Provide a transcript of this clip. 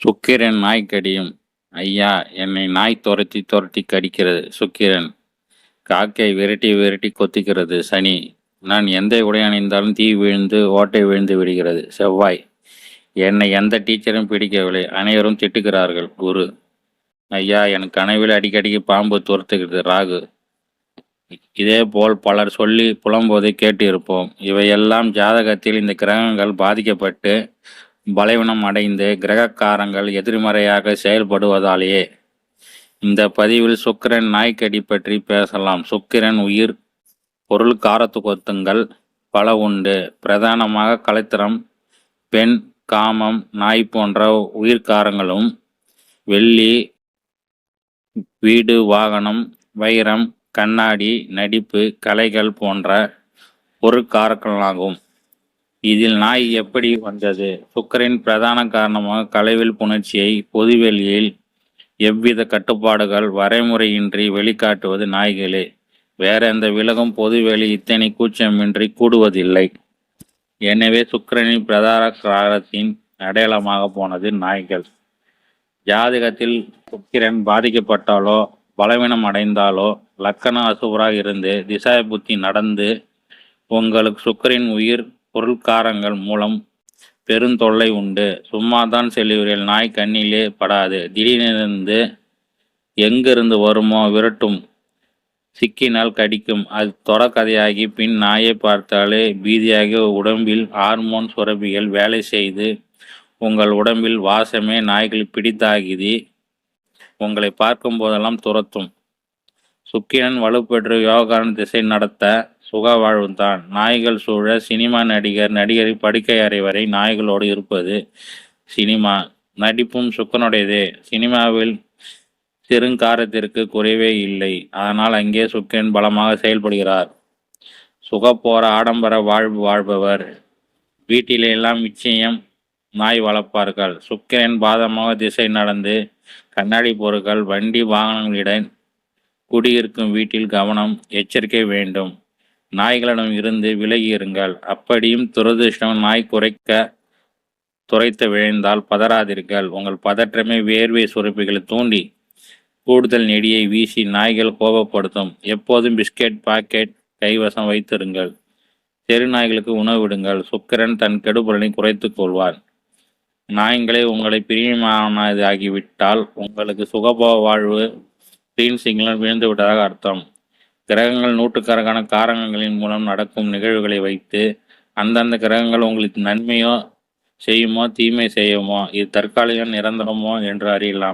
சுக்கிரன் நாய் கடியும். ஐயா, என்னை நாய் துரத்தி துரத்தி கடிக்கிறது. சுக்கிரன். காக்கை விரட்டி விரட்டி கொத்திக்கிறது. சனி. நான் எந்த உடை அணிந்தாலும் தீ விழுந்து ஓட்டை விழுந்து விடுகிறது. செவ்வாய். என்னை எந்த டீச்சரும் பிடிக்கவில்லை, அனைவரும் திட்டுகிறார்கள். குரு. ஐயா, என் கனவில் அடிக்கடிக்கு பாம்பு துரத்துகிறது. ராகு. இதே போல் பலர் சொல்லி புலம்போதை கேட்டு இருப்போம். இவையெல்லாம் ஜாதகத்தில் இந்த கிரகங்கள் பாதிக்கப்பட்டு பலவீனம் அடைந்து கிரகக்காரங்கள் எதிர்மறையாக செயல்படுவதாலேயே. இந்த பதிவில் சுக்கிரன் நாய்க்கடி பற்றி பேசலாம். சுக்கிரன் உயிர் பொருள் காரத்துவங்கள் பல உண்டு. பிரதானமாக கலைத்திரம், பெண், காமம், நாய் போன்ற உயிர்காரங்களும், வெள்ளி, வீடு, வாகனம், வைரம், கண்ணாடி, நடிப்பு, கலைகள் போன்ற பொருட்காரங்களாகும். இதில் நாய் எப்படி வந்தது? சுக்கிரன் பிரதான காரணமாக கலைவில் புணர்ச்சியை பொதுவெளியில் எவ்வித கட்டுப்பாடுகள் வரைமுறையின்றி வெளிக்காட்டுவது நாய்களே. வேற எந்த விலகும் பொதுவெளி இத்தனை கூச்சமின்றி கூடுவதில்லை. எனவே சுக்கிரனின் பிரதான காரத்தின் அடையாளமாக போனது நாய்கள். ஜாதகத்தில் சுக்கிரன் பாதிக்கப்பட்டாலோ பலவீனம் அடைந்தாலோ லக்கண அசுவராக இருந்து திசா புத்தி நடந்து உங்களுக்கு சுக்கிரன் உயிர் பொருட்காரங்கள் மூலம் பெருந்தொல்லை உண்டு. சும்மாதான் செல்லுவீர்கள். நாய் கண்ணிலே படாது. திடீரென்று எங்கிருந்து வருமோ விரட்டும். சிக்கினால் கடிக்கும். அது தொடக்கதையாகி பின் நாயை பார்த்தாலே பீதியாக உடம்பில் ஹார்மோன் சுரப்பிகள் வேலை செய்து உங்கள் உடம்பில் வாசமே நாய்கள் பிடித்தாகிதி உங்களை பார்க்கும் போதெல்லாம் துரத்தும். சுக்கிரன் வலுப்பெற்று யோகாரன் திசை நடத்த சுக வாழ்வுதான். நாய்கள் சூழ சினிமா நடிகரை படுக்கை அறை வரை நாய்களோடு இருப்பது சினிமா. நடிப்பும் சுக்கனுடையதே. சினிமாவில் சிறுங்காரத்திற்கு குறைவே இல்லை. அதனால் அங்கே சுக்கிரன் பலமாக செயல்படுகிறார். சுகப்போற ஆடம்பர வாழ்வு வாழ்பவர் வீட்டிலெல்லாம் நிச்சயம் நாய் வளர்ப்பார்கள். சுக்கிரன் பாதமாக திசை நடந்து கண்ணாடி பொருட்கள், வண்டி வாகனங்களிடம் குடியிருக்கும் வீட்டில் கவனம் எச்சரிக்கை வேண்டும். நாய்களிடம் இருந்து விலகி இருங்கள். அப்படியும் துரதிருஷ்டம் நாய் துரைத்த விழுந்தால் பதறாதீர்கள். உங்கள் பதற்றமே வேர்வை சுரப்பிகளை தூண்டி கூடுதல் நெடியை வீசி நாய்கள் கோபப்படுத்தும். எப்போதும் பிஸ்கெட் பாக்கெட் கைவசம் வைத்திருங்கள். தெரு நாய்களுக்கு உணவு விடுங்கள். சுக்கிரன் தன் கெடுபலனை குறைத்துக் கொள்வார். நாய்களே உங்களை பிரியமானதாகிவிட்டால் உங்களுக்கு சுகபோக வாழ்வு கிரீன் சிக்னல் விழுந்து விட்டதாக அர்த்தம். கிரகங்கள் நூற்றுக்கணக்கான காரகங்களின் மூலம் நடக்கும் நிகழ்வுகளை வைத்து அந்தந்த கிரகங்கள் உங்களுக்கு நன்மையோ செய்யுமோ தீமை செய்யுமோ, இது தற்காலிகம் நிரந்தரமோ என்று அறியலாம்.